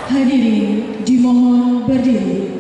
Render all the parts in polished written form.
Hadirin dimohon berdiri.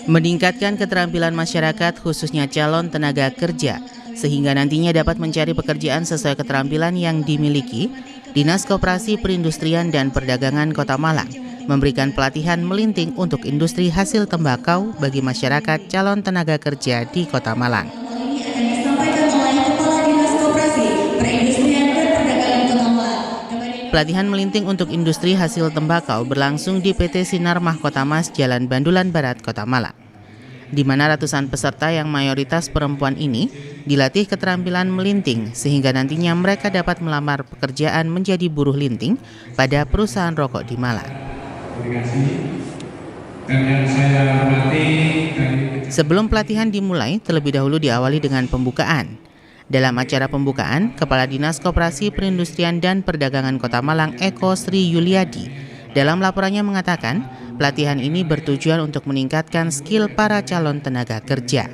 Meningkatkan keterampilan masyarakat khususnya calon tenaga kerja sehingga nantinya dapat mencari pekerjaan sesuai keterampilan yang dimiliki, Dinas Koperasi Perindustrian dan Perdagangan Kota Malang memberikan pelatihan melinting untuk industri hasil tembakau bagi masyarakat calon tenaga kerja di Kota Malang. Pelatihan melinting untuk industri hasil tembakau berlangsung di PT Sinar Mahkota Mas Jalan Bandulan Barat, Kota Malang, di mana ratusan peserta yang mayoritas perempuan ini dilatih keterampilan melinting sehingga nantinya mereka dapat melamar pekerjaan menjadi buruh linting pada perusahaan rokok di Malang. Sebelum pelatihan dimulai, terlebih dahulu diawali dengan pembukaan. Dalam acara pembukaan, Kepala Dinas Koperasi Perindustrian dan Perdagangan Kota Malang Eko Sri Yuliadi dalam laporannya mengatakan, pelatihan ini bertujuan untuk meningkatkan skill para calon tenaga kerja.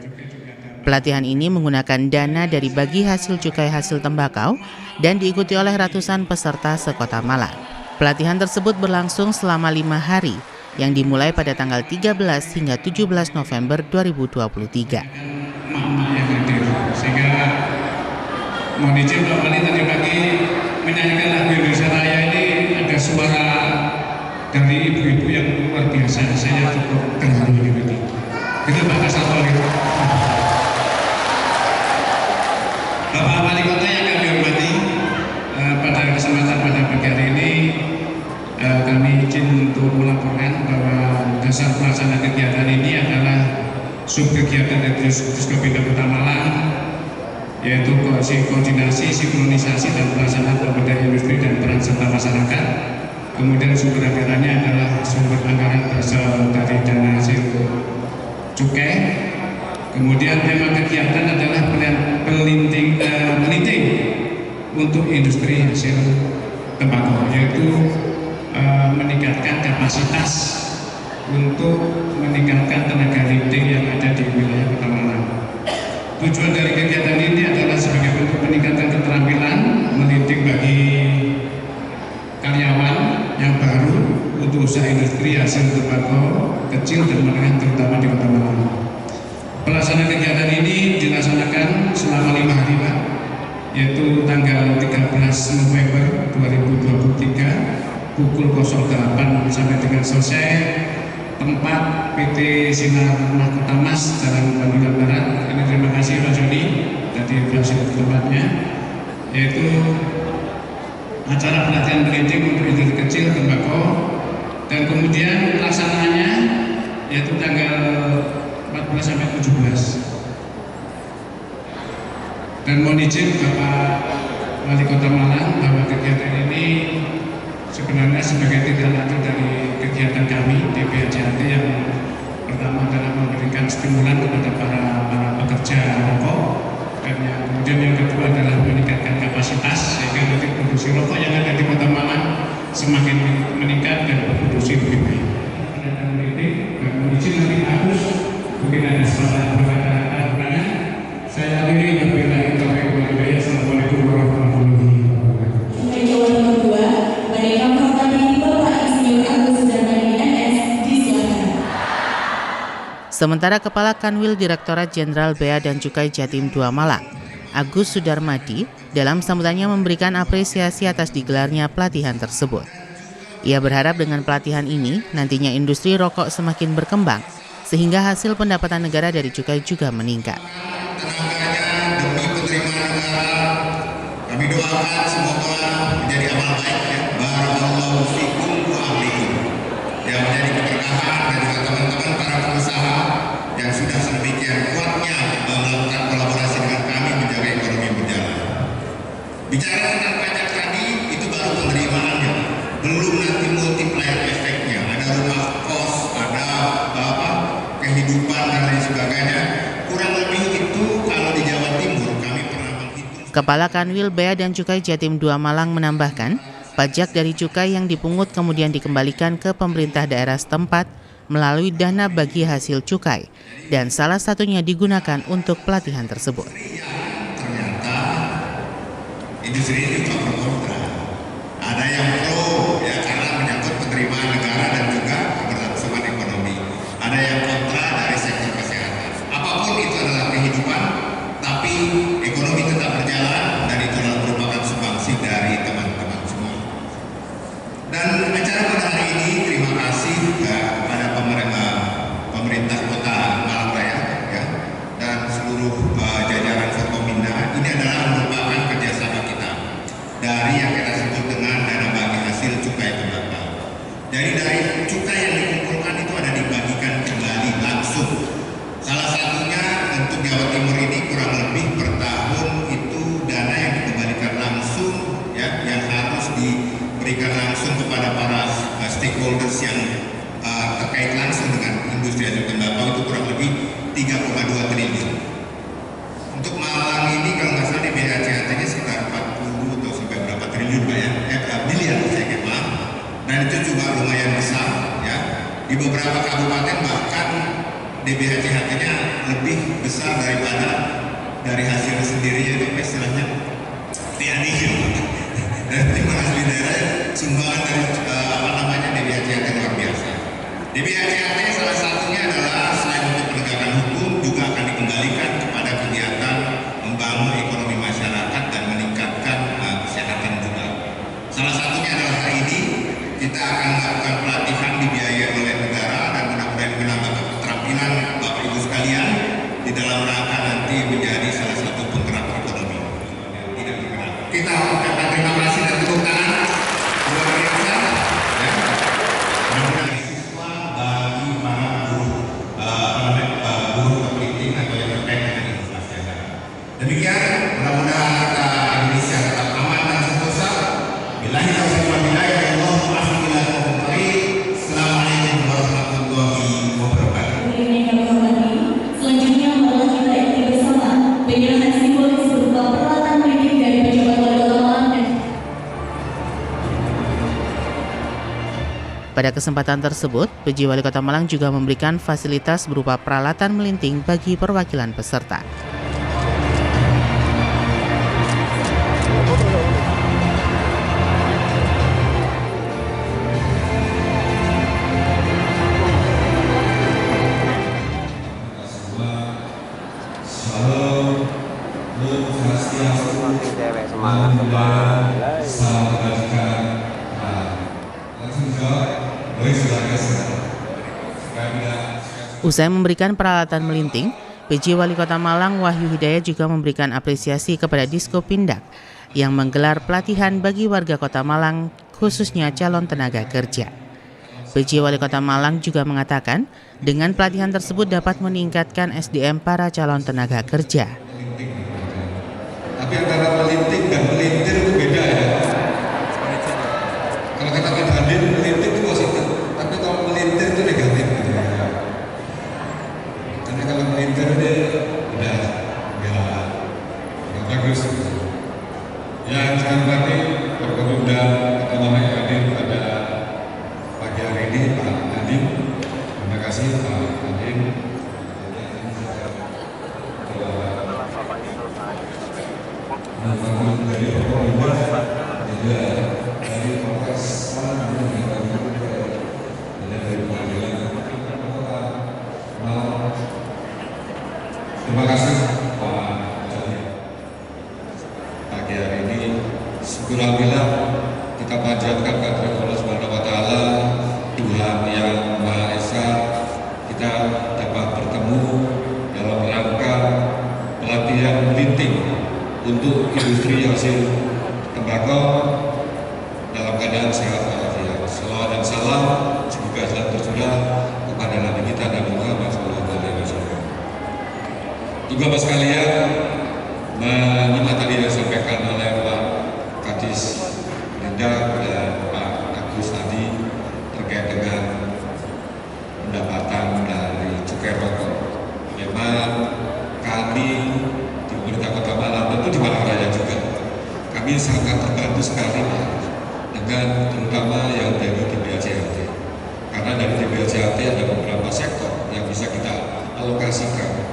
Pelatihan ini menggunakan dana dari bagi hasil cukai hasil tembakau dan diikuti oleh ratusan peserta sekota Malang. Pelatihan tersebut berlangsung selama 5 hari yang dimulai pada tanggal 13 hingga 17 November 2023. Sehingga mohon izin Mbak Wali tadi pagi menyanyikan lagu Indonesia Raya ini ada suara dari ibu-ibu yang luar biasa. Saya cukup terharu gitu. Itu Pak Kasatol gitu. Bapak Wali Kota yang kami hormati, pada kesempatan pada pagi hari ini kami izin untuk melaporkan bahwa dasar pelaksana kegiatan ini adalah subkegiatan dari Diskopindah Kota Malang, yaitu koordinasi, sinkronisasi dan pelaksanaan pemberdayaan industri dan peran serta masyarakat. Kemudian sumber anggarannya adalah sumber anggaran berasal dari dana hasil cukai. Kemudian tema kegiatan adalah melinting untuk industri hasil tembakau, yaitu meningkatkan kapasitas untuk meningkatkan tenaga linting yang ada di wilayah Kota Malang. Tujuan dari kegiatan ini adalah sebagai bentuk peningkatan keterampilan melinting bagi karyawan yang baru untuk usaha industri hasil tembakau kecil dan menengah terutama di Kota Malang. Pelaksanaan kegiatan ini dilaksanakan selama 5 hari, Pak, yaitu tanggal 13 November 2023 pukul 08 sampai dengan selesai. Tempat PT Sinar Mahkota Mas Jalan Bandulan Barat. Ini terima kasih Pak Joni dari fasilitas tempatnya, yaitu acara pelatihan melinting untuk industri kecil tembakau, dan kemudian pelaksanaannya yaitu tanggal 14 sampai 17. Dan mohon izin Bapak Wali Kota Malang bahwa kegiatan ini sebenarnya sebagai tindak lanjut dari kegiatan kami di BHJAT yang pertama adalah memberikan stimulan kepada para pekerja pekerja rokok. Kemudian yang kedua adalah meningkatkan kapasitas sehingga nanti produksi rokok yang ada di Kota Malang semakin meningkat dan berproduksi lebih baik. Dan izin nanti Agus mungkin ada sepatah perkataan. Saya akhiri wabillahi taufiq wal hidayah. Assalamualaikum warahmatullahi wabarakatuh. Jawaban kedua, mereka menghormati Bapak Insinyur Agus Sudarmadi MS, disilakan. Sementara Kepala Kanwil Direktorat Jenderal Bea dan Cukai Jatim II Malang, Agus Sudarmadi, dalam sambutannya memberikan apresiasi atas digelarnya pelatihan tersebut. Ia berharap dengan pelatihan ini, nantinya industri rokok semakin berkembang, sehingga hasil pendapatan negara dari cukai juga meningkat. Tenaganya demi penerimaan negara, kami doakan semoga menjadi amal baik ya. Barakallahu fikum wa ahlikum. Yang menjadi keberkahan dan juga teman-teman para pengusaha yang sudah sedemikian kuatnya melakukan kolaborasi dengan kami menjaga ekonomi berjalan. Bicara tentang pajak tadi, itu baru penerimaannya, belum nanti multiplier efeknya. Ada rumah kos, ada kehidupan dan lain sebagainya. Kurang lebih itu kalau di Jawa Timur kami pernah menghitung. Kepala Kanwil Bea dan Cukai Jatim II Malang menambahkan, pajak dari cukai yang dipungut kemudian dikembalikan ke pemerintah daerah setempat melalui dana bagi hasil cukai, dan salah satunya digunakan untuk pelatihan tersebut. Ternyata industri ini juga pro kontra. Ada yang pro ya karena menyangkut penerimaan negara dan juga keberlangsungan ekonomi. Ada yang kontra dari sektor kesehatan. Apapun itu adalah kehidupan, tapi ekonomi tetap berjalan dan itu adalah merupakan sumbangsi dari teman-teman semua. Dan acara pada hari ini terima kasih kepada pemerintah Kota Malang Raya ya, dan seluruh jajaran Forkominda. Ini adalah merupakan kerjasama kita dari yang kita sebut dengan dana bagi hasil cukai tembakau. Jadi dari cukai yang dikumpulkan itu ada dibagikan kembali langsung. Salah satunya untuk Jawa Timur ini kurang lebih per tahun itu dana yang dikembalikan langsung ya, yang harus diberikan langsung kepada para stakeholders yang terkait langsung dengan industri hasil tembakau itu kurang lebih 3,2 triliun. Untuk Malang ini kalau nggak salah di BHCHT-nya sekitar 40 atau sampai berapa triliun Pak ya, miliar saya kira Pak. Dan itu juga lumayan besar ya. Di beberapa kabupaten bahkan DBHCHT-nya lebih besar daripada dari hasil sendirinya itu istilahnya TNI. Dan terima kasih daerah sumbangan dari DBHCHT luar biasa. DBHCHT salah satunya adalah selain untuk penegakan hukum juga akan dikembalikan kepada kegiatan membangun ekonomi masyarakat dan meningkatkan kesehatan juga. Salah satunya adalah hari ini kita akan melakukan pelatihan dibiayai oleh negara dan mudah-mudahan menambah keterampilan Bapak Ibu sekalian di dalam rangka nanti menjadi salah satu penggerak ekonomi. Tidak bergerak. Kita ucapkan terima kasih dan tepuk tangan luar biasa. Ya. Mudah-mudahan siswa bagi para guru kependidikan atau yang terkait dengan inflasi agama. Demikian, mudah-mudahan kita Indonesia tetap aman dan sentosa. Billahi taufiq wal hidayah. Assalamualaikum warahmatullahi wabarakatuh. Yang kami hormati, selanjutnya marilah kita ikuti bersama penyerahan simbolis berupa peralatan pendidik dari pejabat wali kota Malang dan Pada kesempatan tersebut, PJ Wali Kota Malang juga memberikan fasilitas berupa peralatan melinting bagi perwakilan peserta. Usai memberikan peralatan melinting, PJ Wali Kota Malang Wahyu Hidayat juga memberikan apresiasi kepada Diskopindak yang menggelar pelatihan bagi warga Kota Malang, khususnya calon tenaga kerja. PJ Wali Kota Malang juga mengatakan, dengan pelatihan tersebut dapat meningkatkan SDM para calon tenaga kerja. Tapi antara melinting dan melintir itu beda ya. Kalau katakan hadir melinting itu positif, tapi kalau melintir itu negatif gitu ya. Karena kalau melintir itu udah nggak bagus. Yang saya hormati Forkopimda Kota Malang yang hadir pada pagi hari ini, Pak Nadiem. Terima kasih Pak Nadiem. Namun dari Forkopimda juga dari Polres Malang dari pengadilan. Terima kasih Pak Joni. Pagi hari ini syukurlah kita panjatkan kehadirat Allah Subhanahu wa taala, Tuhan yang Maha Esa, kita dapat bertemu dalam rangka pelatihan linting untuk industri hasil tembakau dalam keadaan sehat walafiat. Salawat dan salam semoga selalu tercurah kepada Nabi kita Nabi Muhammad SAW. Juga Bapak sekalian, menyimak tadi yang disampaikan oleh Pak Kadis Linda dan Pak Agus tadi terkait dengan pendapatan dari cukai rokok. Memang kami di pemerintah Kota Malang, tentu di Malang Raya juga, kami sangat terbantu sekali Pak, dengan terutama yang dari TBLJHT. Karena dari TBLJHT ada beberapa sektor yang bisa kita alokasikan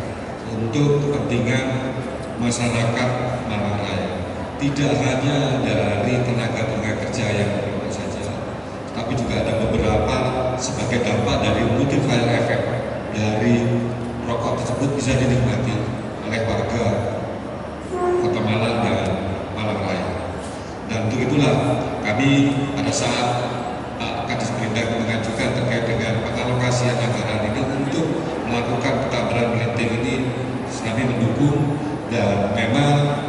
untuk kepentingan masyarakat Malang Raya. Tidak hanya dari tenaga kerja yang bekerja saja, tapi juga ada beberapa sebagai dampak dari multiplier effect dari rokok tersebut bisa dinikmati oleh warga Kota Malang dan Malang Raya. Dan untuk itulah kami pada saat Pak Kadis Perindak mengajukan terkait dengan pengalokasian anggaran ini untuk melakukan ketambahan melinting ini, kami mendukung. Dan memang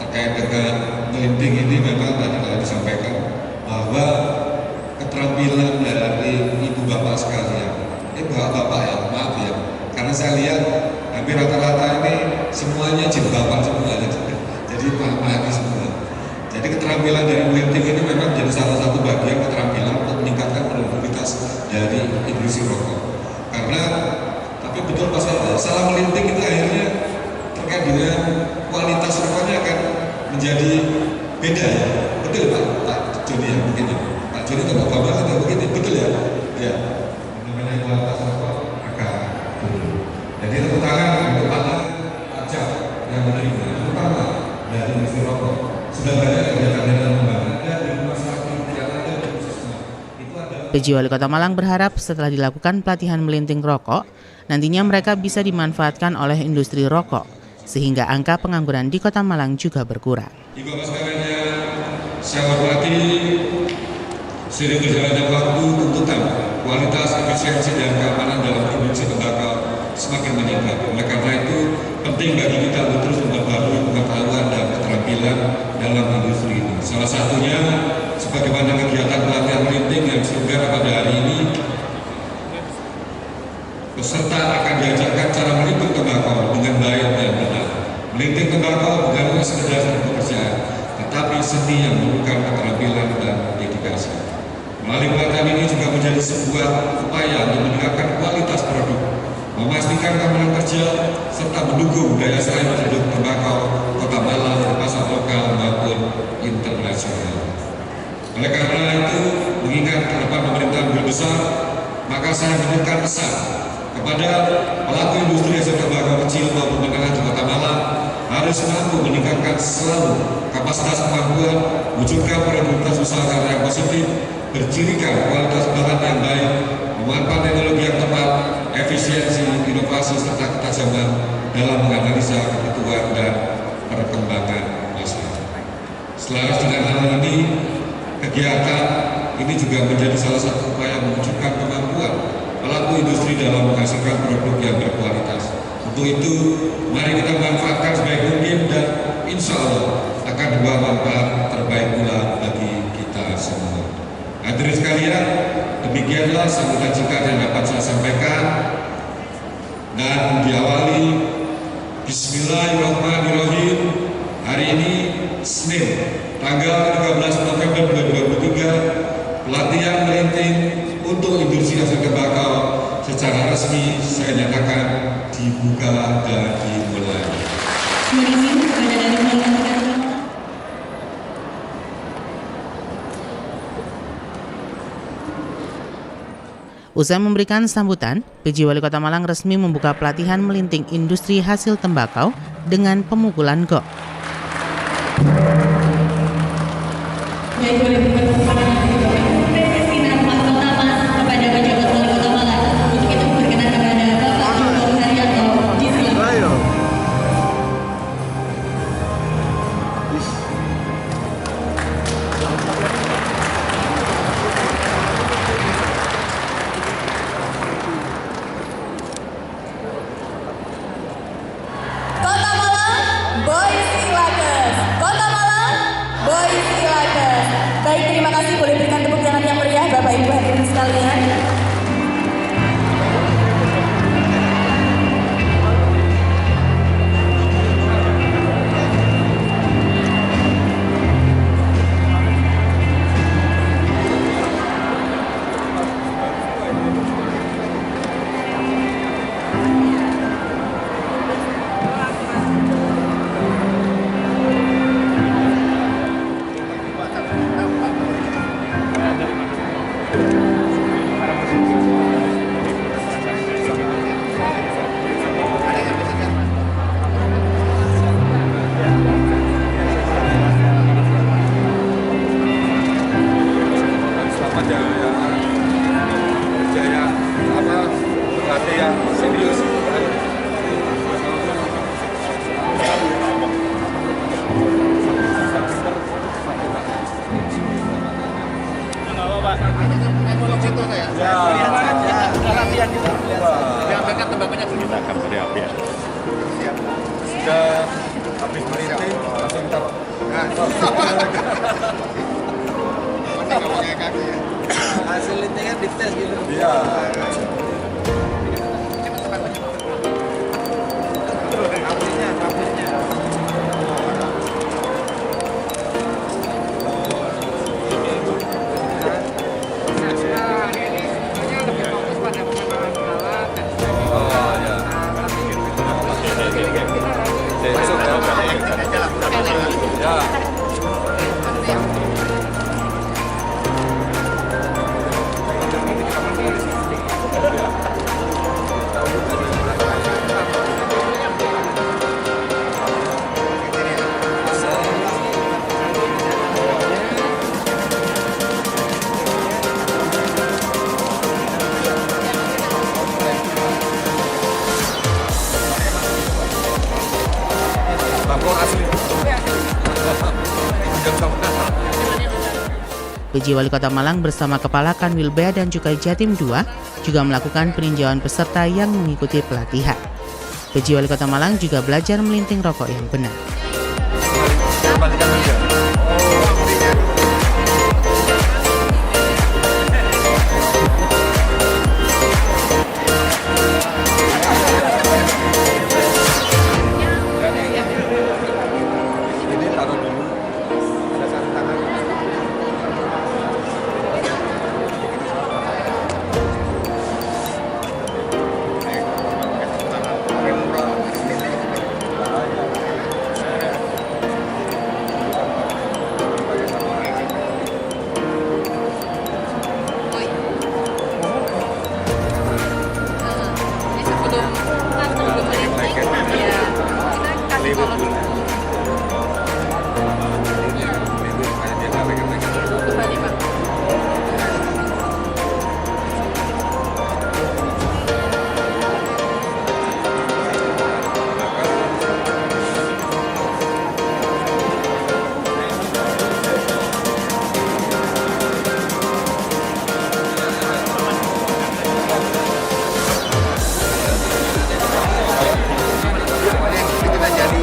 terkait dengan melinting ini memang tadi telah disampaikan bahwa keterampilan dari ibu bapak sekalian, bapak ya, maaf ya, karena saya lihat hampir rata-rata ini semuanya jilbaban semua, jadi pahami semua. Jadi keterampilan dari melinting ini memang menjadi salah satu bagian keterampilan untuk meningkatkan produktivitas dari industri rokok. Karena tapi betul pasal salah melinting itu akhirnya terkait dengan kualitas rokoknya akan menjadi beda ya. Betul Pak Joni ya, mungkin ya. Pak Joni atau Bapak Bapak atau begini, betul ya? Ya. Namanya kualitas rokok akan turun. Jadi tepuk tangan untuk pajak yang menerima, terutama dari industri rokok. Sudah banyak kegiatan dalam pembangunan di rumah sakit yang ada di khususnya. PJ Wali Kota Malang berharap setelah dilakukan pelatihan melinting rokok, nantinya mereka bisa dimanfaatkan oleh industri rokok, sehingga angka pengangguran di Kota Malang juga berkurang. Juga sekalian saya hormati seiring berjalannya waktu, tuntutan kualitas, efisiensi dan keamanan dalam produksi tembakau semakin meningkat. Oleh karena itu penting bagi kita untuk terus memperbarui pengetahuan dan keterampilan dalam industri ini. Salah satunya sebagaimana kegiatan pelatihan melinting yang diselenggarakan pada hari ini, peserta akan diajarkan cara melinting tembakau dengan baik dan benar. Melinting tembakau bukanlah sekedar pekerjaan, tetapi seni yang memerlukan keterampilan dan dedikasi. Melalui pelatihan ini juga menjadi sebuah upaya untuk meningkatkan kualitas produk, memastikan keamanan kerja, serta mendukung daya saing produk tembakau Kota Malang di pasar lokal maupun internasional. Oleh karena itu, mengingat ke depan pemerintahan berbesar, maka saya menitipkan pesan kepada pelaku industri hasil tembakau kecil maupun menengah di Kota Malang harus mampu meningkatkan selalu kapasitas kemampuan, wujudkan produktivitas usaha yang positif, bercirikan kualitas bahan yang baik, memanfaatkan teknologi yang tepat, efisiensi, inovasi, serta ketajaman dalam menganalisa kebutuhan dan perkembangan masyarakat. Selaras dengan hal ini, kegiatan ini juga menjadi salah satu upaya mewujudkan kemampuan pelaku industri dalam menghasilkan produk yang berkualitas. Untuk itu, mari kita manfaatkan sebaik mungkin dan insya Allah akan membawa manfaat terbaik pula bagi kita semua. Hadirin sekalian, demikianlah sambutan singkat yang dapat saya sampaikan, dan diawali Bismillahirrahmanirrahim. Hari ini Senin, tanggal 13 November 2023, pelatihan melinting untuk industri hasil tembakau secara resmi saya nyatakan dibuka dan dimulai. Terima kasih kepada dari Menteri. Usai memberikan sambutan, PJ Wali Kota Malang resmi membuka pelatihan melinting industri hasil tembakau dengan pemukulan gong. Baik, boleh berikan tepuk tangan Presiden Sinar Mas Kota Mas kepada pejabat Wali Kota Malang. Untuk itu berkenan kepada Bapak Joko Haryanto. Disilakan. Kota Malang, boys silakan. Kota Malang, boys silakan. Baik, terima kasih. Boleh berikan tepuk tangan yang meriah Bapak Ibu hadirin sekalian. Sudah habis melinting langsung taruh. Hasil lintingan dites gitu. Iya. PJ Wali Kota Malang bersama Kepala Kanwil Bea dan Cukai Jatim II juga melakukan peninjauan peserta yang mengikuti pelatihan. PJ Wali Kota Malang juga belajar melinting rokok yang benar. Kita jadi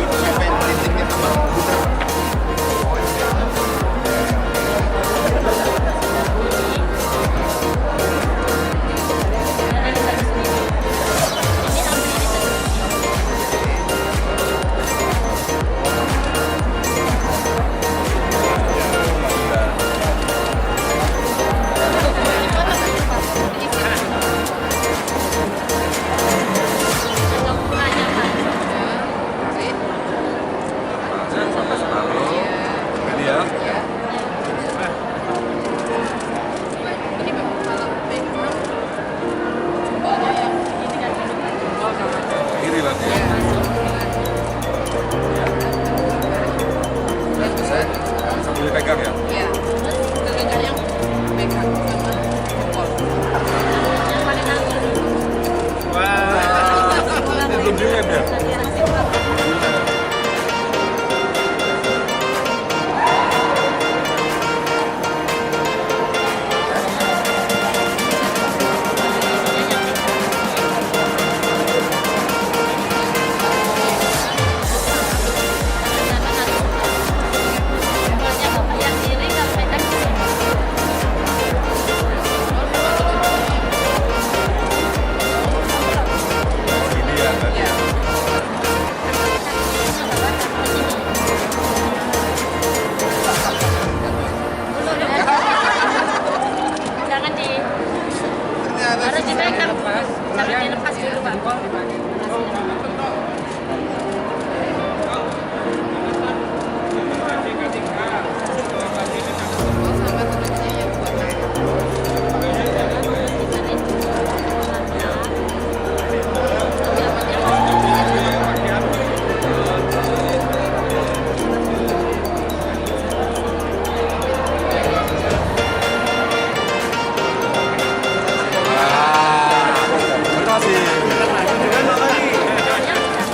Sambil dipegang ya? Iya, terus yang pegang sama pokok. Yang paling langsung. Wah, belum dilihat ya? Yang kiri kalau pegang kiri. Ini ya, berarti ya. Jangan di harus dipegang, jangan dilepas dulu Pak.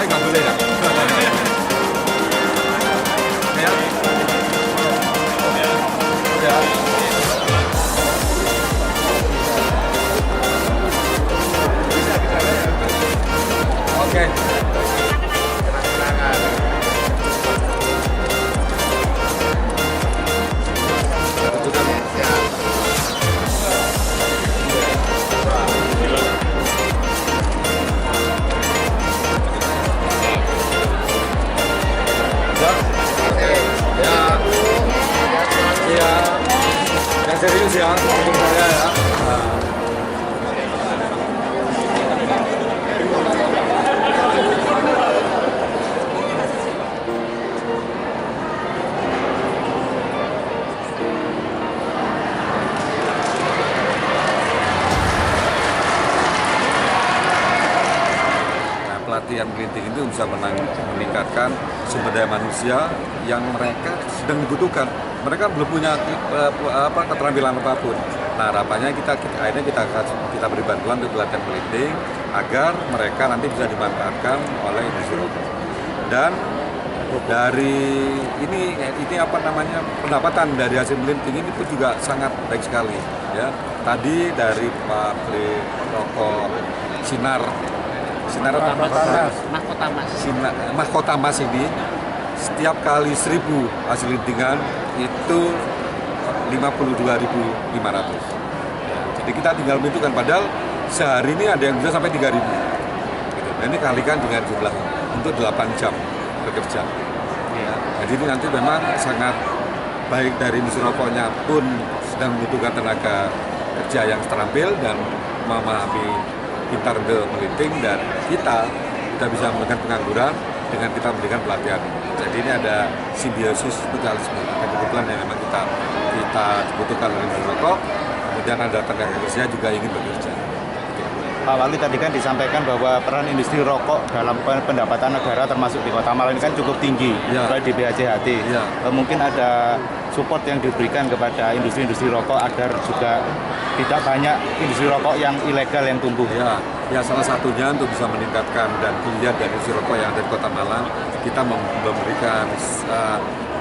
Nggak boleh ya? Ya. Ya. Oke. Ya, yang serius ya, untuk saya ya. Nah, pelatihan melinting itu bisa meningkatkan sumber daya manusia yang mereka sedang dibutuhkan. Mereka belum punya keterampilan apapun. Nah, harapannya akhirnya kita beri bantuan untuk pelatihan melinting agar mereka nanti bisa dimanfaatkan oleh industri rokok. Dan dari ini pendapatan dari hasil melinting ini pun juga sangat baik sekali ya. Tadi dari pabrik rokok Sinar Mahkota Mas ini setiap kali 1.000 hasil lintingan itu 52.500. Jadi kita tinggal menentukan, padahal sehari ini ada yang bisa sampai 3.000. Nah, ini kalikan dengan jumlah untuk 8 jam bekerja. Jadi ini nanti memang sangat baik dari industri rokoknya pun sedang membutuhkan tenaga kerja yang terampil dan memahami pintar untuk melinting, dan kita bisa memberikan pengangguran dengan kita memberikan pelatihan. Jadi ini ada simbiosis mutualisme. Kebetulan yang memang kita butuhkan oleh industri rokok, kemudian ada tenaga kerja juga ingin bekerja. Pak Wali, tadi kan disampaikan bahwa peran industri rokok dalam pendapatan negara termasuk di Kota Malang ini kan cukup tinggi, ya, di BHJHT. Ya. Mungkin ada support yang diberikan kepada industri-industri rokok agar juga tidak banyak industri rokok yang ilegal yang tumbuh. Ya, salah satunya untuk bisa meningkatkan dan dilihat dari industri rokok yang ada di Kota Malang, kita memberikan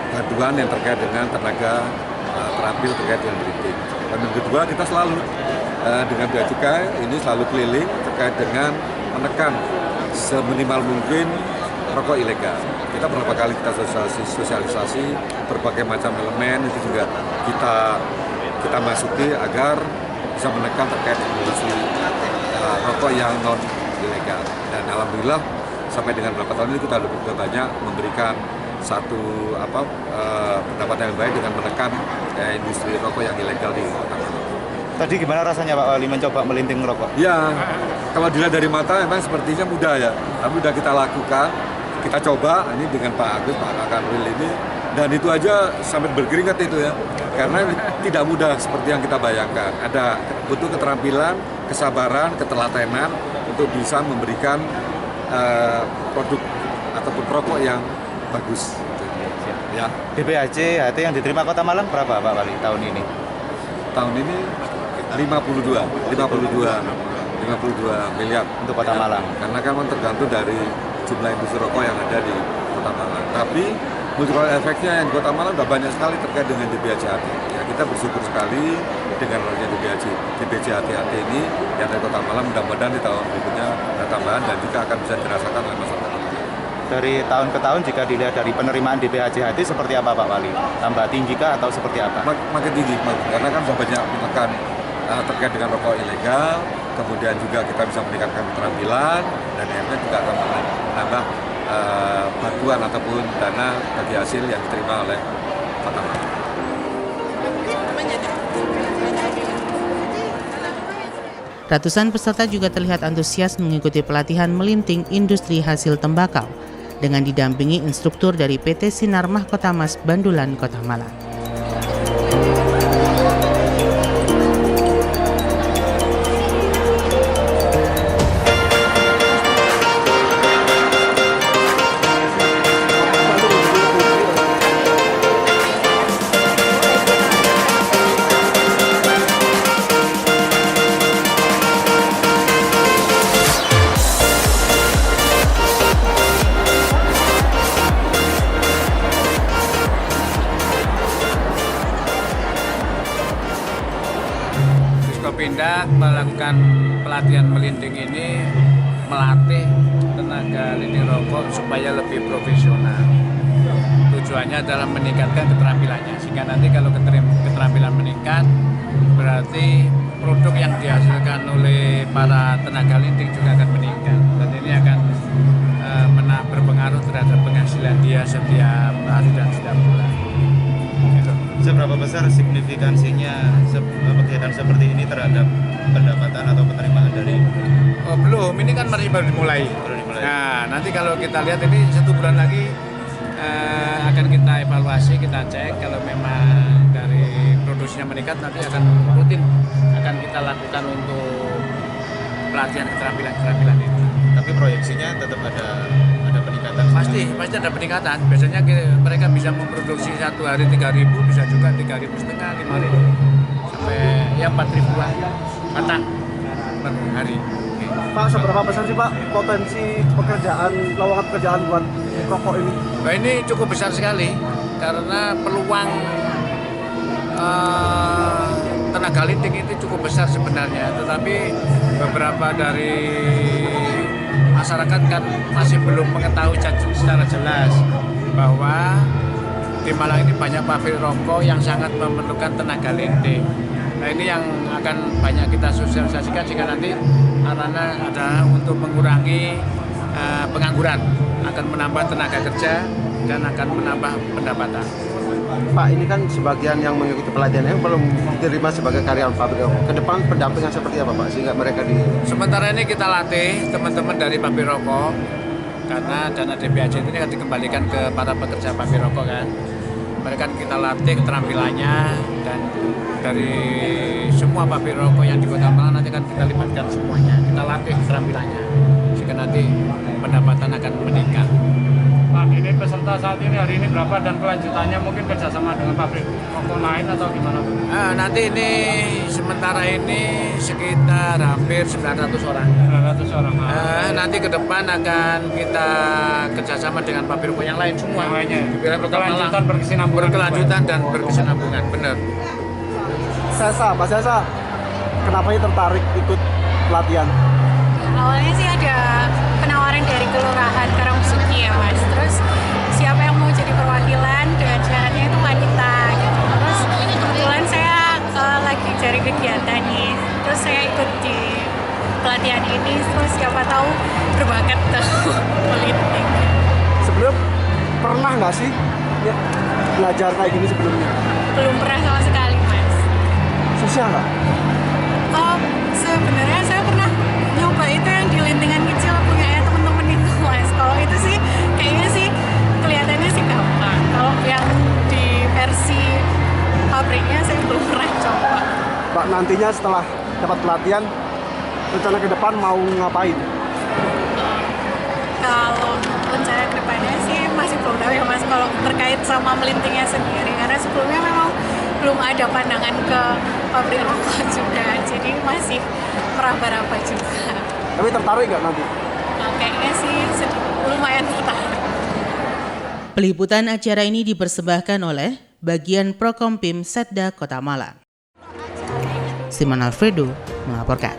bantuan yang terkait dengan tenaga terampil terkait dengan melinting. Dan yang kedua, kita selalu dengan Bea Cukai ini selalu keliling terkait dengan menekan seminimal mungkin rokok ilegal. Kita beberapa kali kita sosialisasi berbagai macam elemen itu juga kita masuki agar bisa menekan terkait industri rokok yang non ilegal. Dan alhamdulillah sampai dengan beberapa tahun ini kita sudah banyak memberikan satu pendapatan yang baik dengan menekan industri rokok yang ilegal di Kota Malang. Tadi gimana rasanya Pak Wali mencoba melinting rokok? Ya, kalau dilihat dari mata memang sepertinya mudah ya, tapi sudah kita lakukan, kita coba ini dengan Pak Agus, Pak Kanwil ini, dan itu aja sampai berkeringat itu ya, karena tidak mudah seperti yang kita bayangkan. Ada butuh keterampilan, kesabaran, ketelatenan untuk bisa memberikan produk ataupun rokok yang bagus. Ya. DPAC-HT yang diterima Kota Malang berapa Pak Wali tahun ini? Tahun ini 52 miliar Untuk Kota Malang. Karena kan tergantung dari jumlah industri rokok yang ada di Kota Malang. Tapi multiplier efeknya yang di Kota Malang sudah banyak sekali terkait dengan DPAC-HT. Ya, kita bersyukur sekali dengan adanya DPAC-HT ini yang dari Kota Malang, mudah-mudahan di tahun berikutnya ada tambahan dan juga akan bisa dirasakan oleh masyarakat. Dari tahun ke tahun jika dilihat dari penerimaan DPAC-HT seperti apa Pak Wali? Tambah tinggi kah atau seperti apa? Makin tinggi, karena kan sudah banyak menekan terkait dengan rokok ilegal, kemudian juga kita bisa meningkatkan keterampilan, dan akhirnya juga akan menambah bantuan ataupun dana bagi hasil yang diterima oleh Kota Malang. Ratusan peserta juga terlihat antusias mengikuti pelatihan melinting industri hasil tembakau dengan didampingi instruktur dari PT Sinar Mahkota Mas Bandulan, Kota Malang. Diskopindah melakukan pelatihan melinting ini melatih tenaga lindung rokok supaya lebih profesional. Tujuannya adalah meningkatkan keterampilannya, sehingga nanti kalau keterampilan meningkat, berarti produk yang dihasilkan oleh para tenaga lindung juga akan meningkat. Dan ini akan berpengaruh terhadap penghasilan dia setiap hari dan setiap bulan. Seberapa besar signifikansinya kegiatan seperti ini terhadap pendapatan atau penerimaan dari? Oh belum, ini kan baru dimulai. Nah nanti kalau kita lihat ini 1 bulan lagi akan kita evaluasi, kita cek kalau memang dari produksinya meningkat, nanti akan rutin akan kita lakukan untuk pelatihan keterampilan itu. Tapi proyeksinya tetap ada peningkatan? Pasti ada peningkatan. Biasanya mereka bisa memproduksi 1 hari 3.000, bisa juga 3.500, 5.000 sampai ya 4.000-an batang per hari. Pak, seberapa besar sih Pak potensi pekerjaan, lowongan pekerjaan buat rokok ini? Nah, ini cukup besar sekali karena peluang tenaga lindung itu cukup besar sebenarnya, tetapi beberapa dari masyarakat kan masih belum mengetahui secara jelas bahwa di Malang ini banyak pabrik rokok yang sangat memerlukan tenaga lindung. Nah ini yang akan banyak kita sosialisasikan sehingga nanti arahnya adalah untuk mengurangi pengangguran, akan menambah tenaga kerja dan akan menambah pendapatan. Pak, ini kan sebagian yang mengikuti pelatihan yang belum diterima sebagai karyawan pabrik rokok. Ke depan pendampingan seperti apa Pak sehingga mereka Sementara ini kita latih teman-teman dari pabrik rokok karena dana DPAC ini akan dikembalikan ke para pekerja pabrik rokok kan. Mereka kita latih keterampilannya dan dari semua pabrik rokok yang di Kota Malang nanti akan kita libatkan semuanya. Kita latih keterampilannya sehingga nanti pendapatan akan meningkat. Pak, ini peserta saat ini hari ini berapa dan kelanjutannya mungkin kerjasama dengan pabrik rokok lain atau gimana? Nanti ini sementara ini sekitar hampir 900 orang. 900 orang. Nanti ke depan akan kita kerjasama dengan pabrik rokok yang lain semua. Berkelanjutan berkesinambungan. Berkelanjutan dan berkesinambungan, benar. Pak Sesa, kenapa ini tertarik ikut pelatihan? Awalnya sih ada penawaran dari Kelurahan Karangsuki ya Mas. Terus siapa yang mau jadi perwakilan dengan syaratnya itu wanita gitu. Terus kebetulan saya lagi cari kegiatan nih. Terus saya ikut di pelatihan ini. Terus siapa tahu berbakat politik. Sebelum pernah nggak sih ya, belajar kayak gini sebelumnya? Belum pernah sama sekali Mas. Susah nggak? Sebenarnya saya pernah nyoba itu yang di lintingan kecil punya temen-temen itu Mas. Kalau itu sih kayaknya sih kelihatannya sih gampang. Kalau yang di versi pabriknya saya belum pernah coba. Pak, nantinya setelah dapat pelatihan rencana ke depan mau ngapain? sama melintingnya sendiri, karena sebelumnya memang belum ada pandangan ke pabrik rokok juga, jadi masih meraba-raba juga. Tapi tertarik nggak nanti? Nah, kayaknya sih lumayan tertarik. Peliputan acara ini dipersembahkan oleh bagian Prokompim Setda Kota Malang. Simon Alfredo melaporkan.